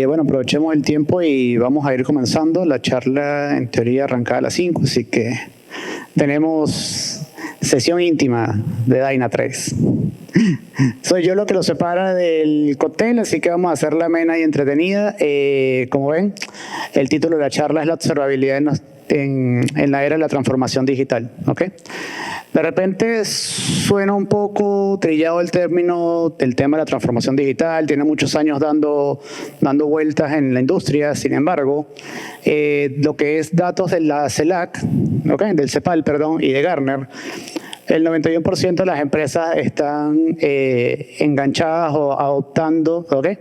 Bueno, aprovechemos el tiempo y vamos a ir comenzando. La charla en teoría arrancada a las 5, así que tenemos sesión íntima de Dynatrace. Soy yo lo que lo separa del cóctel, así que vamos a hacerla amena y entretenida. Como ven, el título de la charla es la observabilidad en la era de la transformación digital. ¿Okay? De repente suena un poco trillado el término del tema de la transformación digital, tiene muchos años dando vueltas en la industria. Sin embargo, lo que es datos de la CELAC, ¿okay? Del CEPAL, perdón, y de Gartner, el 91% de las empresas están enganchadas o adoptando, ¿okay?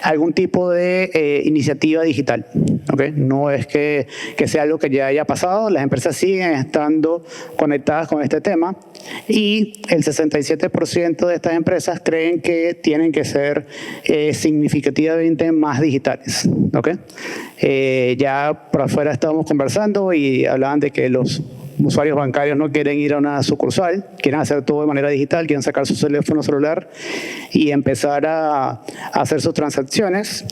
Algún tipo de iniciativa digital. ¿Okay? No es que sea algo que ya haya pasado, las empresas siguen estando conectadas con este tema y el 67% de estas empresas creen que tienen que ser significativamente más digitales. ¿Okay? Ya por afuera estábamos conversando y hablaban de que los usuarios bancarios no quieren ir a una sucursal, quieren hacer todo de manera digital, quieren sacar su teléfono celular y empezar a hacer sus transacciones.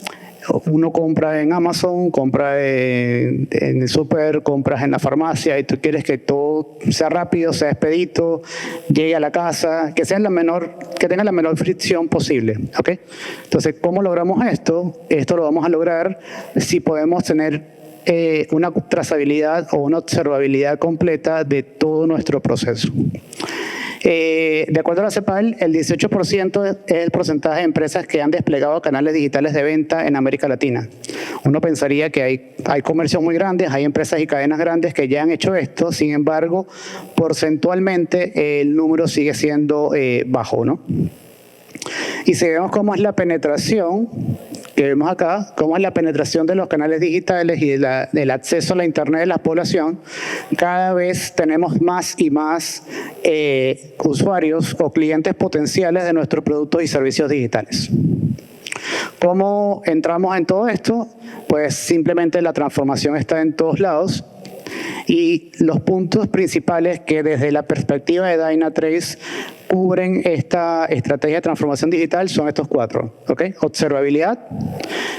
Uno compra en Amazon, compra en el súper, compras en la farmacia y tú quieres que todo sea rápido, sea expedito, llegue a la casa, que tenga la menor fricción posible. ¿Okay? Entonces, ¿cómo logramos esto? Esto lo vamos a lograr si podemos tener una trazabilidad o una observabilidad completa de todo nuestro proceso. De acuerdo a la CEPAL, el 18% es el porcentaje de empresas que han desplegado canales digitales de venta en América Latina. Uno pensaría que hay comercios muy grandes, hay empresas y cadenas grandes que ya han hecho esto, sin embargo, porcentualmente el número sigue siendo bajo, ¿no? Y si vemos cómo es la penetración, que vemos acá, cómo es la penetración de los canales digitales y del acceso a la Internet de la población, cada vez tenemos más y más usuarios o clientes potenciales de nuestros productos y servicios digitales. ¿Cómo entramos en todo esto? Pues simplemente la transformación está en todos lados. Y los puntos principales que desde la perspectiva de Dynatrace cubren esta estrategia de transformación digital son estos 4. ¿Okay? Observabilidad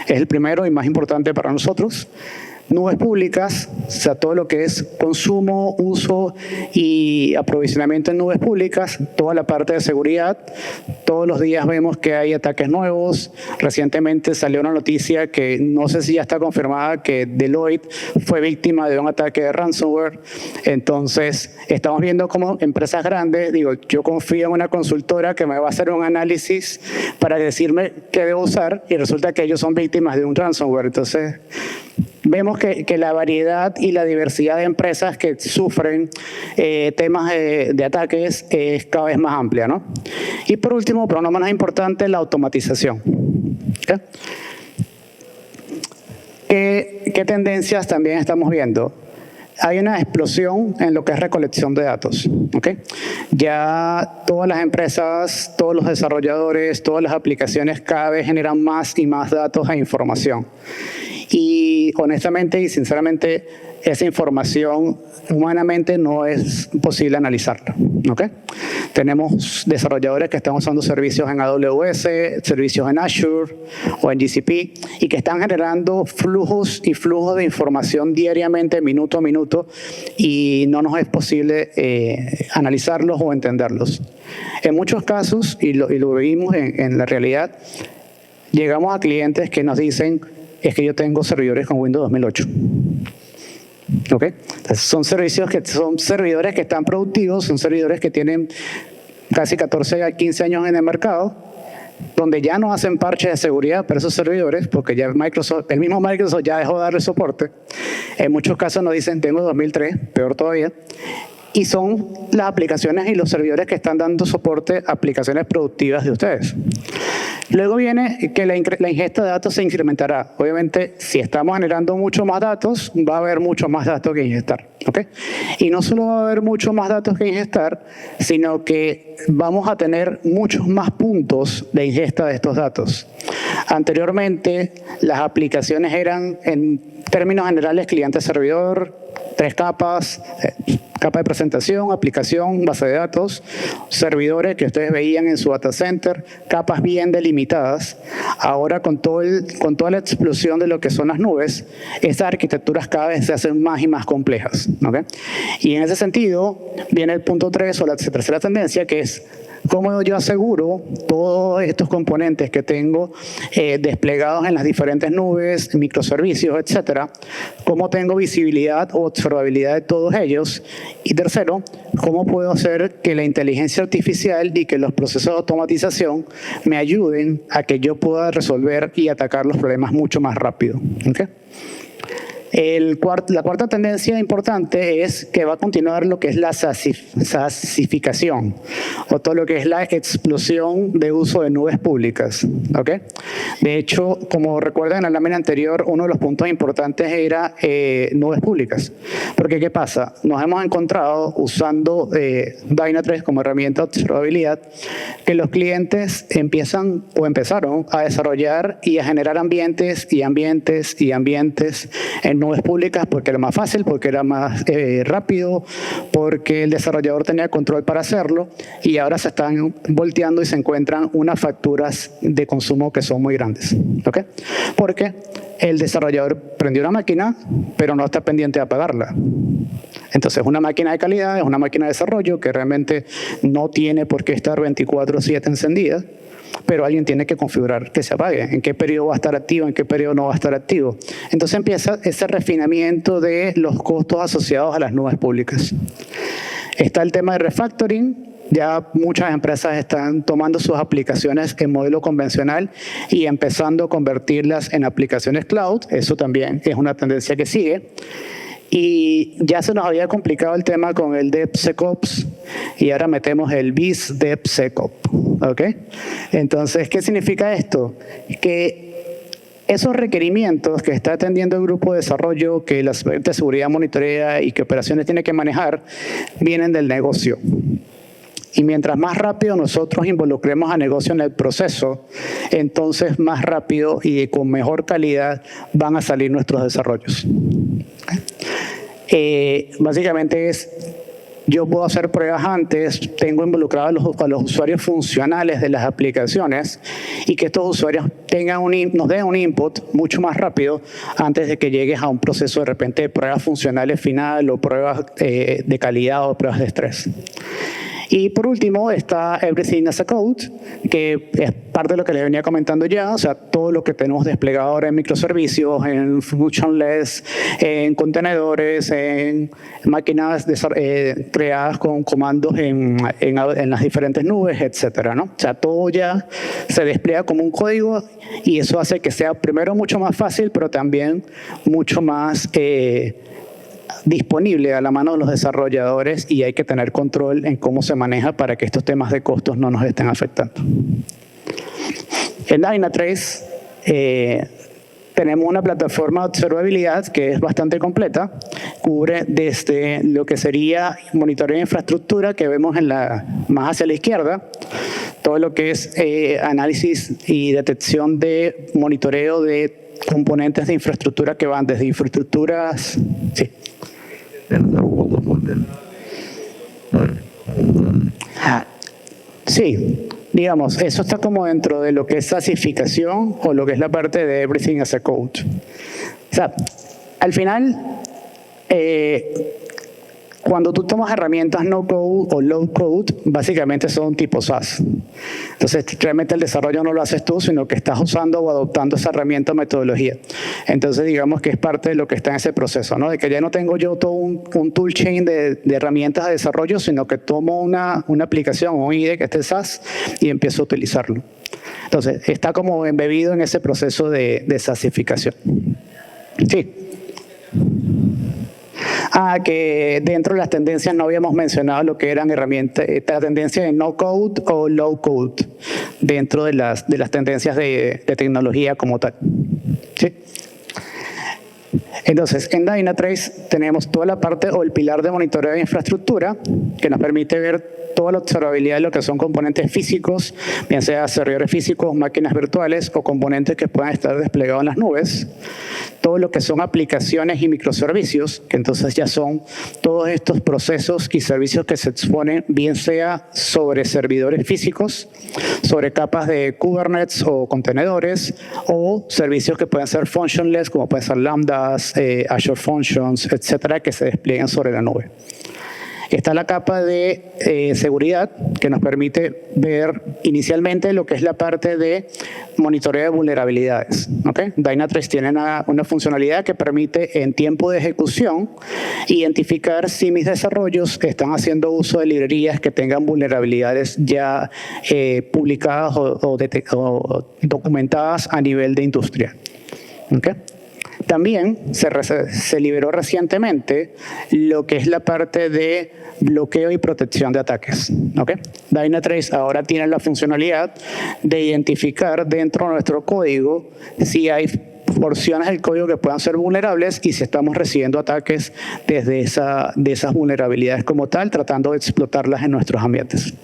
es el primero y más importante para nosotros. Nubes públicas, o sea, todo lo que es consumo, uso y aprovisionamiento en nubes públicas, toda la parte de seguridad. Todos los días vemos que hay ataques nuevos. Recientemente salió una noticia que no sé si ya está confirmada, que Deloitte fue víctima de un ataque de ransomware. Entonces, estamos viendo cómo empresas grandes, yo confío en una consultora que me va a hacer un análisis para decirme qué debo usar y resulta que ellos son víctimas de un ransomware. Entonces, vemos que la variedad y la diversidad de empresas que sufren temas de ataques es cada vez más amplia, ¿no? Y por último, pero no menos importante, la automatización. ¿Okay? ¿Qué tendencias también estamos viendo? Hay una explosión en lo que es recolección de datos. ¿Okay? Ya todas las empresas, todos los desarrolladores, todas las aplicaciones cada vez generan más y más datos e información. Y honestamente y sinceramente, esa información humanamente no es posible analizarla. ¿Okay? Tenemos desarrolladores que están usando servicios en AWS, servicios en Azure o en GCP y que están generando flujos y flujos de información diariamente, minuto a minuto, y no nos es posible analizarlos o entenderlos. En muchos casos, y lo vimos en la realidad, llegamos a clientes que nos dicen: es que yo tengo servidores con Windows 2008. ¿Okay? Entonces, son servidores que están productivos, son servidores que tienen casi 14 a 15 años en el mercado, donde ya no hacen parches de seguridad para esos servidores, porque ya el mismo Microsoft ya dejó de darle soporte. En muchos casos nos dicen: tengo 2003, peor todavía. Y son las aplicaciones y los servidores que están dando soporte a aplicaciones productivas de ustedes. Luego viene que la ingesta de datos se incrementará. Obviamente, si estamos generando mucho más datos, va a haber mucho más datos que ingestar. ¿Okay? Y no solo va a haber mucho más datos que ingestar, sino que vamos a tener muchos más puntos de ingesta de estos datos. Anteriormente, las aplicaciones eran, en términos generales, cliente-servidor, 3 capas, capa de presentación, aplicación, base de datos, servidores que ustedes veían en su data center, capas bien delimitadas. Ahora con toda la explosión de lo que son las nubes, estas arquitecturas cada vez se hacen más y más complejas, ¿okay? Y en ese sentido viene el punto 3 o la tercera tendencia, que es cómo yo aseguro todos estos componentes que tengo desplegados en las diferentes nubes, microservicios, etcétera, cómo tengo visibilidad o observabilidad de todos ellos. Y tercero, cómo puedo hacer que la inteligencia artificial y que los procesos de automatización me ayuden a que yo pueda resolver y atacar los problemas mucho más rápido. ¿Okay? La cuarta tendencia importante es que va a continuar lo que es la SaaSificación, o todo lo que es la explosión de uso de nubes públicas. ¿Okay? De hecho, como recuerdan en la lámina anterior, uno de los puntos importantes era nubes públicas. Porque ¿qué pasa? Nos hemos encontrado usando Dynatrace como herramienta de observabilidad que los clientes empezaron a desarrollar y a generar ambientes en nubes públicas porque era más fácil, porque era más rápido, porque el desarrollador tenía control para hacerlo, y ahora se están volteando y se encuentran unas facturas de consumo que son muy grandes. ¿Okay? Porque el desarrollador prendió una máquina, pero no está pendiente de apagarla. Entonces, una máquina de calidad es una máquina de desarrollo que realmente no tiene por qué estar 24/7 encendida, pero alguien tiene que configurar que se apague, en qué periodo va a estar activo, en qué periodo no va a estar activo. Entonces empieza ese refinamiento de los costos asociados a las nubes públicas. Está el tema de refactoring. Ya muchas empresas están tomando sus aplicaciones en modelo convencional y empezando a convertirlas en aplicaciones cloud. Eso también es una tendencia que sigue. Y ya se nos había complicado el tema con el DevSecOps y ahora metemos el BizDevSecOps. ¿Okay? Entonces, ¿qué significa esto? Que esos requerimientos que está atendiendo el grupo de desarrollo, que la de seguridad monitorea y que operaciones tiene que manejar, vienen del negocio. Y mientras más rápido nosotros involucremos a negocio en el proceso, entonces más rápido y con mejor calidad van a salir nuestros desarrollos. Básicamente es, yo puedo hacer pruebas antes, tengo involucrados a los usuarios funcionales de las aplicaciones y que estos usuarios nos den un input mucho más rápido antes de que llegues a un proceso de repente de pruebas funcionales final o pruebas de calidad o pruebas de estrés. Y por último está Everything as a Code, que es parte de lo que les venía comentando ya, o sea, todo lo que tenemos desplegado ahora en microservicios, en functionless, en contenedores, en máquinas creadas con comandos en las diferentes nubes, etcétera, ¿no? O sea, todo ya se despliega como un código y eso hace que sea primero mucho más fácil, pero también mucho más disponible a la mano de los desarrolladores, y hay que tener control en cómo se maneja para que estos temas de costos no nos estén afectando. En Dynatrace tenemos una plataforma de observabilidad que es bastante completa, cubre desde lo que sería monitoreo de infraestructura que vemos más hacia la izquierda, todo lo que es análisis y detección de monitoreo de componentes de infraestructura que van desde infraestructuras. Sí. Sí, digamos, eso está como dentro de lo que es SaaSificación o lo que es la parte de Everything as a Code. O sea, al final, cuando tú tomas herramientas no-code o low-code, básicamente son tipo SaaS. Entonces, realmente el desarrollo no lo haces tú, sino que estás usando o adoptando esa herramienta o metodología. Entonces, digamos que es parte de lo que está en ese proceso, ¿no? De que ya no tengo yo todo un toolchain de herramientas de desarrollo, sino que tomo una aplicación o un IDE que esté SaaS y empiezo a utilizarlo. Entonces, está como embebido en ese proceso de SaaSificación. Sí. Que dentro de las tendencias no habíamos mencionado lo que eran herramientas, la tendencia de no code o low code, dentro de las tendencias de tecnología como tal. ¿Sí? Entonces, en Dynatrace tenemos toda la parte o el pilar de monitoreo de infraestructura que nos permite ver toda la observabilidad de lo que son componentes físicos, bien sea servidores físicos, máquinas virtuales o componentes que puedan estar desplegados en las nubes. Todo lo que son aplicaciones y microservicios, que entonces ya son todos estos procesos y servicios que se exponen, bien sea sobre servidores físicos, sobre capas de Kubernetes o contenedores, o servicios que pueden ser functionless, como pueden ser Lambdas, Azure Functions, etcétera, que se desplieguen sobre la nube. Está la capa de seguridad que nos permite ver inicialmente lo que es la parte de monitoreo de vulnerabilidades. ¿Okay? Dynatrace tiene una funcionalidad que permite en tiempo de ejecución identificar si mis desarrollos están haciendo uso de librerías que tengan vulnerabilidades ya publicadas o documentadas a nivel de industria. ¿Okay? También se liberó recientemente lo que es la parte de bloqueo y protección de ataques. ¿Okay? Dynatrace ahora tiene la funcionalidad de identificar dentro de nuestro código si hay porciones del código que puedan ser vulnerables y si estamos recibiendo ataques desde de esas vulnerabilidades como tal, tratando de explotarlas en nuestros ambientes.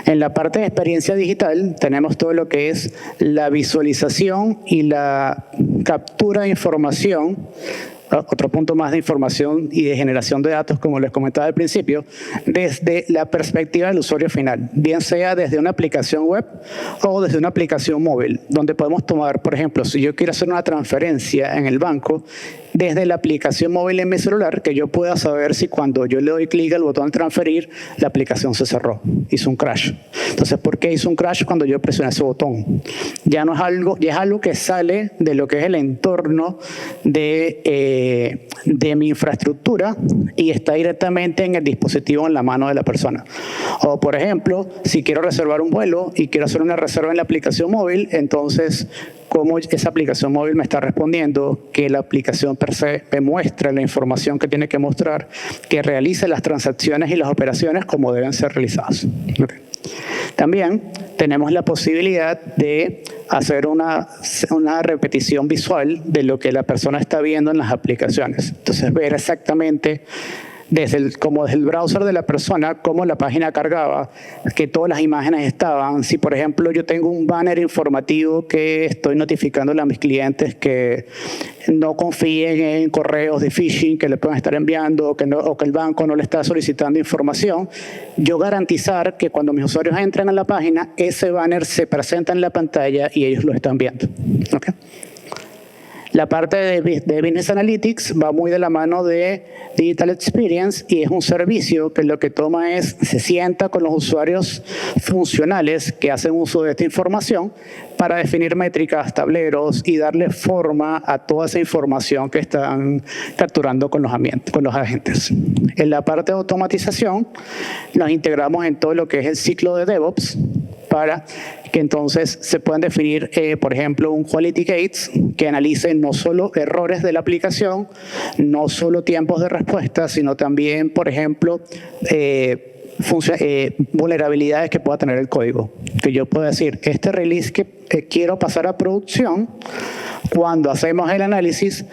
En la parte de experiencia digital tenemos todo lo que es la visualización y la captura de información, otro punto más de información y de generación de datos, como les comentaba al principio, desde la perspectiva del usuario final, bien sea desde una aplicación web o desde una aplicación móvil, donde podemos tomar, por ejemplo, si yo quiero hacer una transferencia en el banco, desde la aplicación móvil en mi celular, que yo pueda saber si cuando yo le doy clic al botón transferir, la aplicación se cerró, hizo un crash. Entonces, ¿por qué hizo un crash cuando yo presioné ese botón? Ya no es algo, ya es algo que sale de lo que es el entorno de mi infraestructura y está directamente en el dispositivo en la mano de la persona. O, por ejemplo, si quiero reservar un vuelo y quiero hacer una reserva en la aplicación móvil, entonces cómo esa aplicación móvil me está respondiendo, que la aplicación per se me muestra la información que tiene que mostrar, que realice las transacciones y las operaciones como deben ser realizadas. Okay. También tenemos la posibilidad de hacer una repetición visual de lo que la persona está viendo en las aplicaciones. Entonces, ver exactamente desde el browser de la persona, cómo la página cargaba, que todas las imágenes estaban. Si, por ejemplo, yo tengo un banner informativo que estoy notificándole a mis clientes que no confíen en correos de phishing que le puedan estar enviando o que el banco no le está solicitando información, yo garantizar que cuando mis usuarios entren a la página, ese banner se presenta en la pantalla y ellos lo están viendo. ¿Okay? La parte de Business Analytics va muy de la mano de Digital Experience y es un servicio que lo que toma es, se sienta con los usuarios funcionales que hacen uso de esta información para definir métricas, tableros y darle forma a toda esa información que están capturando con los agentes. En la parte de automatización nos integramos en todo lo que es el ciclo de DevOps para que entonces se puedan definir, por ejemplo, un Quality Gates que analice no solo errores de la aplicación, no solo tiempos de respuesta, sino también, por ejemplo, vulnerabilidades que pueda tener el código. Que yo pueda decir, este release que quiero pasar a producción, cuando hacemos el análisis,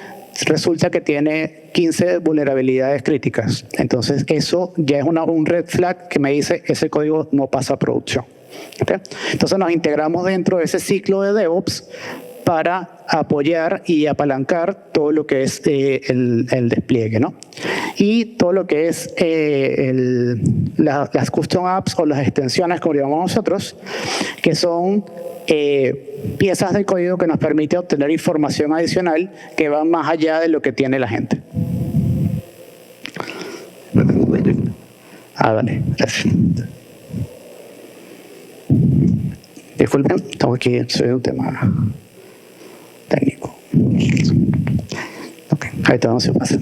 resulta que tiene 15 vulnerabilidades críticas. Entonces, eso ya es un red flag que me dice, ese código no pasa a producción. ¿Okay? Entonces nos integramos dentro de ese ciclo de DevOps para apoyar y apalancar todo lo que es el despliegue, ¿no? Y todo lo que es las custom apps o las extensiones, como llamamos nosotros, que son piezas del código que nos permite obtener información adicional que va más allá de lo que tiene la gente. Vale, gracias. Disculpen, estamos aquí, soy un tema técnico. Ok, ahí está, vamos a pasar.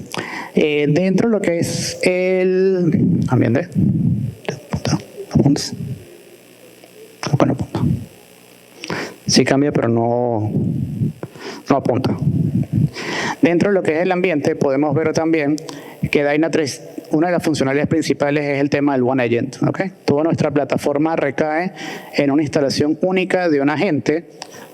Dentro de lo que es el ambiente, apuntes. ¿Cómo no apunta? Sí cambia, pero no apunta. Dentro de lo que es el ambiente, podemos ver también que Dynatrace, una de las funcionalidades principales es el tema del One Agent. ¿Okay? Toda nuestra plataforma recae en una instalación única de un agente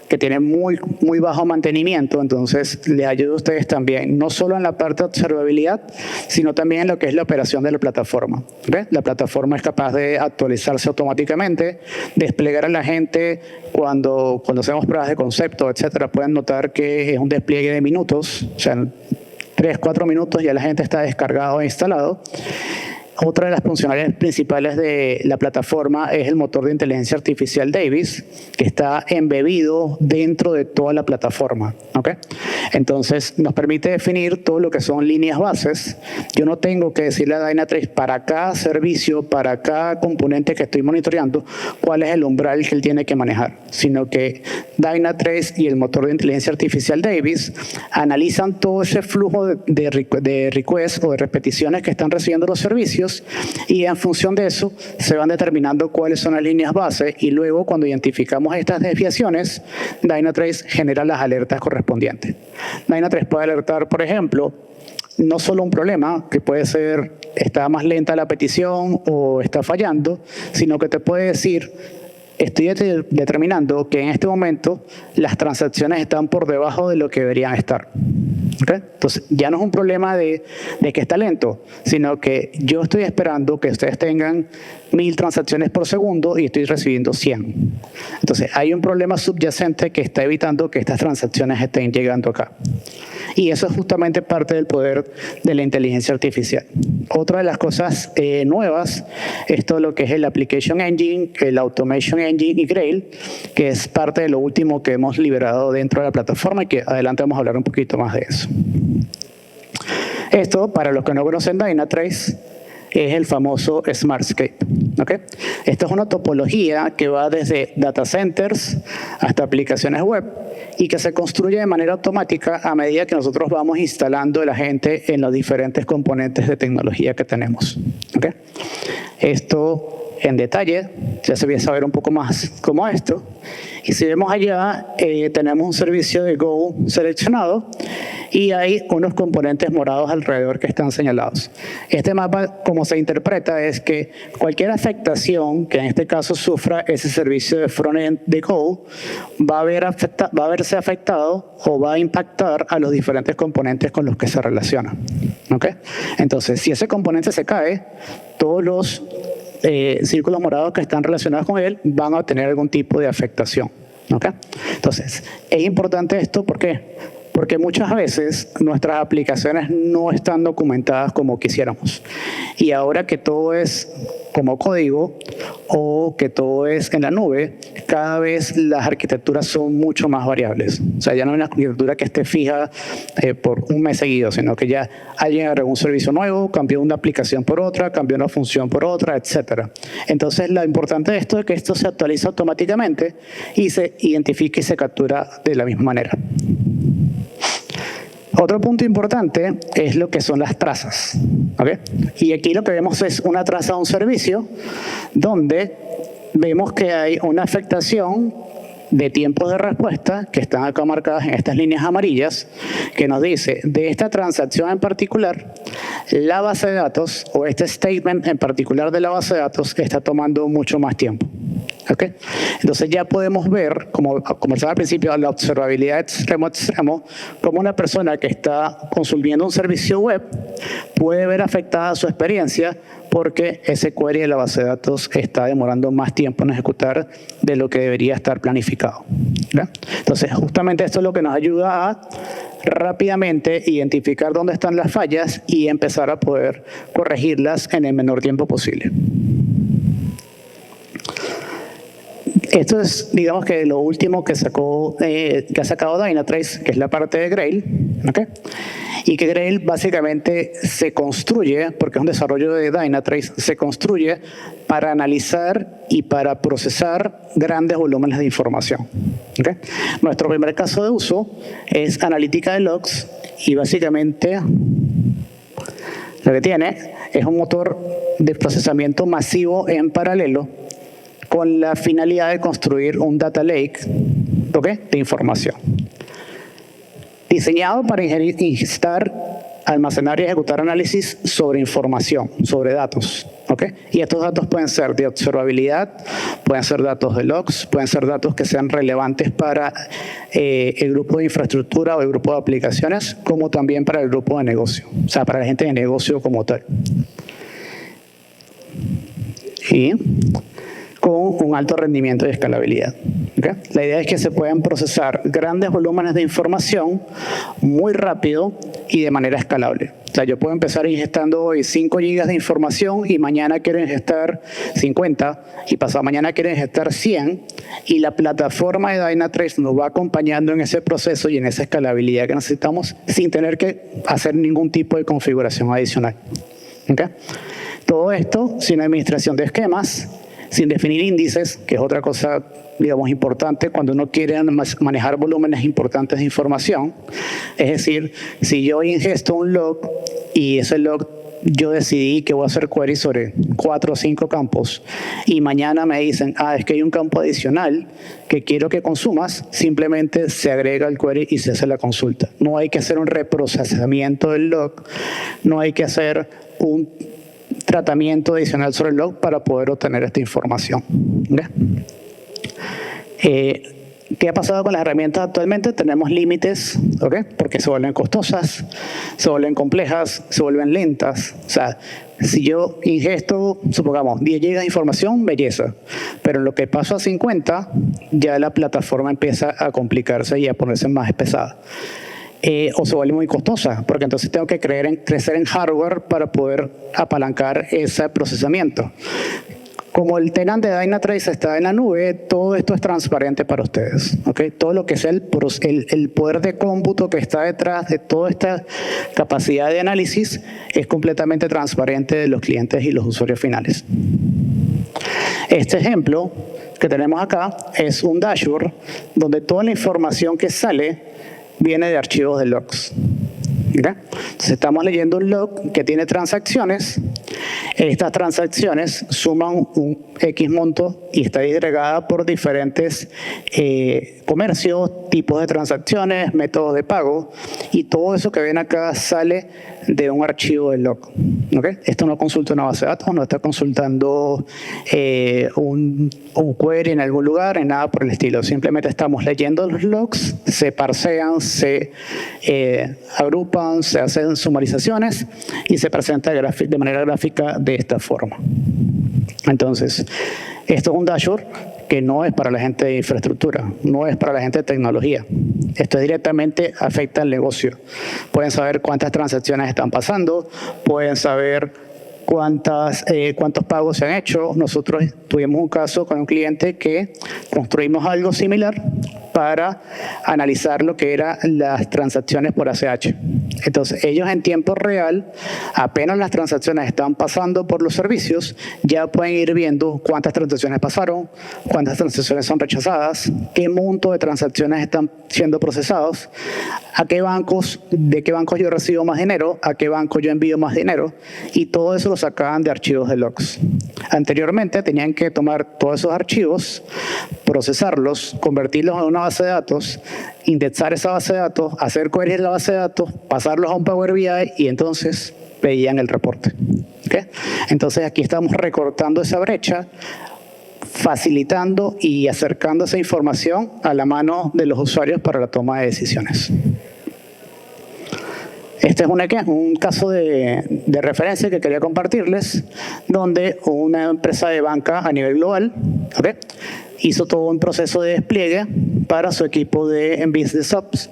que tiene muy bajo mantenimiento, entonces le ayuda a ustedes también, no solo en la parte de observabilidad, sino también en lo que es la operación de la plataforma. ¿Okay? La plataforma es capaz de actualizarse automáticamente, desplegar a la gente cuando hacemos pruebas de concepto, etcétera. Pueden notar que es un despliegue de minutos, o sea, en 3, 4 minutos ya la gente está descargado e instalado. Otra de las funcionalidades principales de la plataforma es el motor de inteligencia artificial Davis, que está embebido dentro de toda la plataforma. ¿Okay? Entonces, nos permite definir todo lo que son líneas bases. Yo no tengo que decirle a Dynatrace para cada servicio, para cada componente que estoy monitoreando, cuál es el umbral que él tiene que manejar, sino que Dynatrace y el motor de inteligencia artificial Davis analizan todo ese flujo de requests o de repeticiones que están recibiendo los servicios, y en función de eso se van determinando cuáles son las líneas base, y luego cuando identificamos estas desviaciones, Dynatrace genera las alertas correspondientes. Dynatrace puede alertar, por ejemplo, no solo un problema, que puede ser está más lenta la petición o está fallando, sino que te puede decir: estoy determinando que en este momento las transacciones están por debajo de lo que deberían estar. ¿Okay? Entonces, ya no es un problema de que está lento, sino que yo estoy esperando que ustedes tengan 1000 transacciones por segundo y estoy recibiendo 100. Entonces, hay un problema subyacente que está evitando que estas transacciones estén llegando acá. Y eso es justamente parte del poder de la inteligencia artificial. Otra de las cosas nuevas es todo lo que es el Application Engine, el Automation Engine y Grail, que es parte de lo último que hemos liberado dentro de la plataforma, y que adelante vamos a hablar un poquito más de eso. Esto, para los que no conocen Dynatrace, es el famoso Smartscape. ¿Okay? Esta es una topología que va desde data centers hasta aplicaciones web y que se construye de manera automática a medida que nosotros vamos instalando a la gente en los diferentes componentes de tecnología que tenemos. ¿Okay? Esto en detalle, ya se voy a saber un poco más como esto. Y si vemos allá, tenemos un servicio de Go seleccionado y hay unos componentes morados alrededor que están señalados. Este mapa, como se interpreta, es que cualquier afectación que en este caso sufra ese servicio de frontend de Go va a verse afectado o va a impactar a los diferentes componentes con los que se relaciona. ¿Okay? Entonces, si ese componente se cae, todos los círculos morados que están relacionados con él van a tener algún tipo de afectación. ¿Okay? Entonces, es importante esto, ¿por qué? Porque muchas veces nuestras aplicaciones no están documentadas como quisiéramos. Y ahora que todo es como código o que todo es en la nube, cada vez las arquitecturas son mucho más variables. O sea, ya no hay una arquitectura que esté fija por un mes seguido, sino que ya alguien agregó un servicio nuevo, cambió una aplicación por otra, cambió una función por otra, etc. Entonces, lo importante de esto es que esto se actualiza automáticamente y se identifica y se captura de la misma manera. Otro punto importante es lo que son las trazas. ¿Okay? Y aquí lo que vemos es una traza de un servicio donde vemos que hay una afectación de tiempos de respuesta que están acá marcadas en estas líneas amarillas, que nos dice de esta transacción en particular, la base de datos o este statement en particular de la base de datos está tomando mucho más tiempo. ¿Okay? Entonces ya podemos ver, como conversaba al principio, la observabilidad extremo a extremo, como una persona que está consumiendo un servicio web puede ver afectada su experiencia porque ese query de la base de datos está demorando más tiempo en ejecutar de lo que debería estar planificado. ¿Okay? Entonces justamente esto es lo que nos ayuda a rápidamente identificar dónde están las fallas y empezar a poder corregirlas en el menor tiempo posible. Esto es, digamos que lo último que ha sacado Dynatrace, que es la parte de Grail, ¿okay? Y que Grail básicamente se construye, porque es un desarrollo de Dynatrace, se construye para analizar y para procesar grandes volúmenes de información. ¿Okay? Nuestro primer caso de uso es analítica de logs y básicamente lo que tiene es un motor de procesamiento masivo en paralelo con la finalidad de construir un data lake, ¿okay? De información. Diseñado para ingestar almacenar y ejecutar análisis sobre información, sobre datos. ¿Okay? Y estos datos pueden ser de observabilidad, pueden ser datos de logs, pueden ser datos que sean relevantes para el grupo de infraestructura o el grupo de aplicaciones, como también para el grupo de negocio, o sea, para la gente de negocio como tal. Y con un alto rendimiento y escalabilidad. ¿Okay? La idea es que se puedan procesar grandes volúmenes de información muy rápido y de manera escalable. O sea, yo puedo empezar ingestando hoy 5 gigas de información y mañana quiero ingestar 50 y pasado mañana quiero ingestar 100 y la plataforma de Dynatrace nos va acompañando en ese proceso y en esa escalabilidad que necesitamos sin tener que hacer ningún tipo de configuración adicional. ¿Okay? Todo esto sin administración de esquemas, sin definir índices, que es otra cosa, digamos, importante cuando uno quiere manejar volúmenes importantes de información. Es decir, si yo ingesto un log y ese log yo decidí que voy a hacer queries sobre 4 o 5 campos y mañana me dicen, es que hay un campo adicional que quiero que consumas, simplemente se agrega el query y se hace la consulta. No hay que hacer un reprocesamiento del log, no hay que hacer un tratamiento adicional sobre el log para poder obtener esta información. ¿Qué ha pasado con las herramientas actualmente? Tenemos límites, ¿okay? Porque se vuelven costosas, se vuelven complejas, se vuelven lentas. O sea, si yo ingesto, supongamos, 10 GB de información, belleza. Pero en lo que paso a 50, ya la plataforma empieza a complicarse y a ponerse más pesada. O se vuelve muy costosa, porque entonces tengo que crecer en hardware para poder apalancar ese procesamiento. Como el tenant de Dynatrace está en la nube, todo esto es transparente para ustedes. ¿Okay? Todo lo que es el poder de cómputo que está detrás de toda esta capacidad de análisis es completamente transparente de los clientes y los usuarios finales. Este ejemplo que tenemos acá es un dashboard donde toda la información que sale viene de archivos de logs. ¿Okay? Entonces estamos leyendo un log que tiene transacciones. Estas transacciones suman un X monto y está disgregada por diferentes comercios, tipos de transacciones, métodos de pago, y todo eso que ven acá sale de un archivo de log. ¿Okay? Esto no consulta una base de datos, no está consultando un query en algún lugar, en nada por el estilo. Simplemente estamos leyendo los logs, se parsean, se agrupan, se hacen sumarizaciones y se presenta de manera gráfica de esta forma. Entonces, esto es un dashboard que no es para la gente de infraestructura, no es para la gente de tecnología. Esto directamente afecta al negocio. Pueden saber cuántas transacciones están pasando, pueden saber cuántos pagos se han hecho. Nosotros tuvimos un caso con un cliente que construimos algo similar para analizar lo que eran las transacciones por ACH. Entonces, ellos en tiempo real, apenas las transacciones están pasando por los servicios, ya pueden ir viendo cuántas transacciones pasaron, cuántas transacciones son rechazadas, qué monto de transacciones están siendo procesados, de qué bancos yo recibo más dinero, a qué banco yo envío más dinero, y todo eso lo sacaban de archivos de logs. Anteriormente tenían que tomar todos esos archivos, procesarlos, convertirlos en una base de datos, indexar esa base de datos, hacer queries en la base de datos, pasarlos a un Power BI y entonces veían el reporte. ¿Okay? Entonces aquí estamos recortando esa brecha, facilitando y acercando esa información a la mano de los usuarios para la toma de decisiones. Este es un caso de referencia que quería compartirles, donde una empresa de banca a nivel global, ¿okay?, hizo todo un proceso de despliegue para su equipo de Business Ops,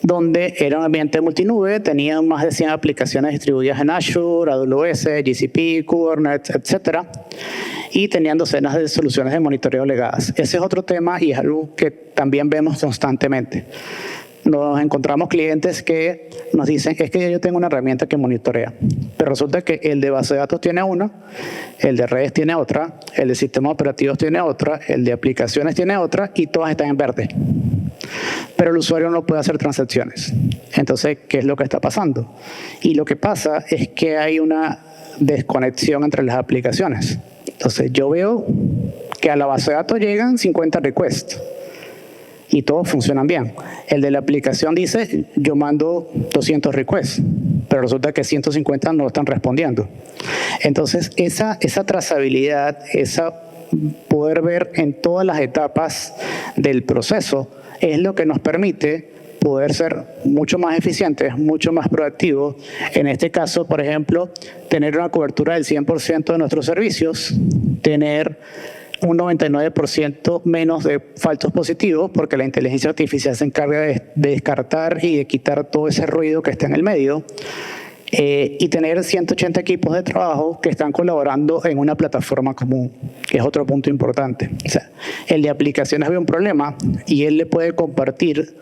donde era un ambiente multinube, tenían más de 100 aplicaciones distribuidas en Azure, AWS, GCP, Kubernetes, etcétera, y tenían docenas de soluciones de monitoreo legadas. Ese es otro tema y es algo que también vemos constantemente. Nos encontramos clientes que nos dicen, es que yo tengo una herramienta que monitorea, pero resulta que el de base de datos tiene una, el de redes tiene otra, el de sistemas operativos tiene otra, el de aplicaciones tiene otra y todas están en verde. Pero el usuario no puede hacer transacciones. Entonces, ¿qué es lo que está pasando? Y lo que pasa es que hay una desconexión entre las aplicaciones. Entonces, yo veo que a la base de datos llegan 50 requests. Y todos funcionan bien. El de la aplicación dice, yo mando 200 requests. pero resulta que 150 no están respondiendo. Entonces, esa trazabilidad, poder ver en todas las etapas del proceso, es lo que nos permite poder ser mucho más eficientes, mucho más proactivos. En este caso, por ejemplo, tener una cobertura del 100% de nuestros servicios, tener un 99% menos de falsos positivos, porque la inteligencia artificial se encarga de descartar y de quitar todo ese ruido que está en el medio, y tener 180 equipos de trabajo que están colaborando en una plataforma común, que es otro punto importante. O sea, el de aplicaciones ve un problema y él le puede compartir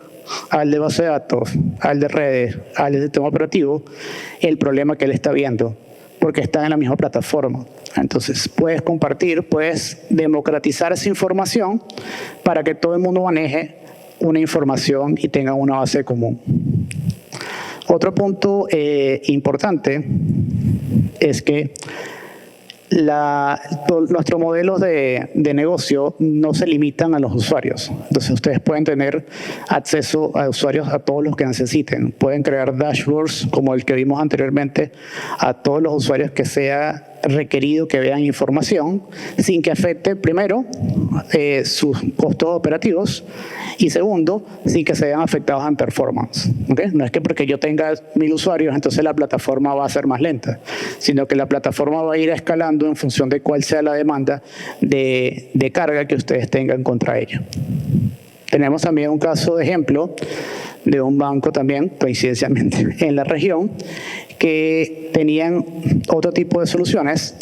al de base de datos, al de redes, al de sistema operativo, el problema que él está viendo, porque están en la misma plataforma. Entonces, puedes compartir, puedes democratizar esa información para que todo el mundo maneje una información y tenga una base común. Otro punto importante es que nuestros modelos de negocio no se limitan a los usuarios. Entonces, ustedes pueden tener acceso a usuarios a todos los que necesiten. Pueden crear dashboards como el que vimos anteriormente a todos los usuarios que sea requerido que vean información sin que afecte, primero, sus costos operativos y segundo, sin que se vean afectados en performance. ¿Okay? No es que porque yo tenga 1000 usuarios, entonces la plataforma va a ser más lenta, sino que la plataforma va a ir escalando en función de cuál sea la demanda de carga que ustedes tengan contra ella. Tenemos también un caso de ejemplo de un banco también, coincidencialmente, en la región, que tenían otro tipo de soluciones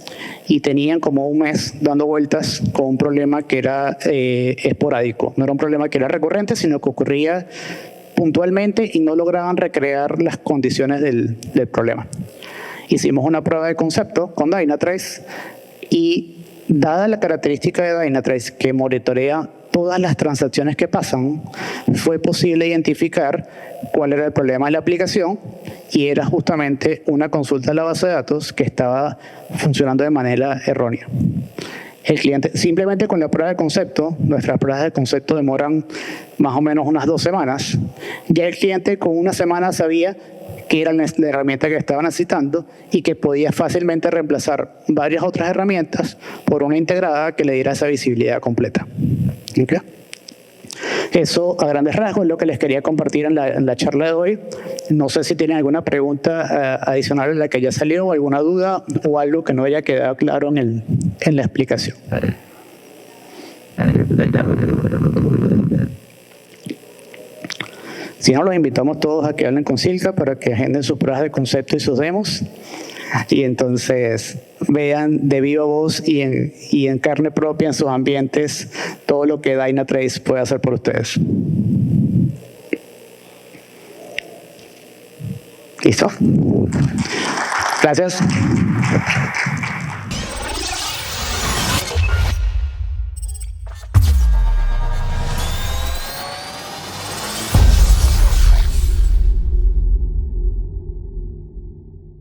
y tenían como un mes dando vueltas con un problema que era esporádico. No era un problema que era recurrente, sino que ocurría puntualmente y no lograban recrear las condiciones del problema. Hicimos una prueba de concepto con Dynatrace y dada la característica de Dynatrace que monitorea todas las transacciones que pasan, fue posible identificar cuál era el problema de la aplicación y era justamente una consulta a la base de datos que estaba funcionando de manera errónea. El cliente, simplemente con la prueba de concepto, nuestras pruebas de concepto demoran más o menos unas 2 semanas, ya el cliente con una semana sabía que era la herramienta que estaba necesitando y que podía fácilmente reemplazar varias otras herramientas por una integrada que le diera esa visibilidad completa. ¿Okay? Eso, a grandes rasgos, es lo que les quería compartir en la charla de hoy. No sé si tienen alguna pregunta adicional a la que ya salió, o alguna duda, o algo que no haya quedado claro en la explicación. Si no, los invitamos todos a que hablen con Silka para que agenden sus pruebas de concepto y sus demos. Y entonces vean de viva voz y en carne propia en sus ambientes todo lo que Dynatrace puede hacer por ustedes. ¿Listo? Gracias.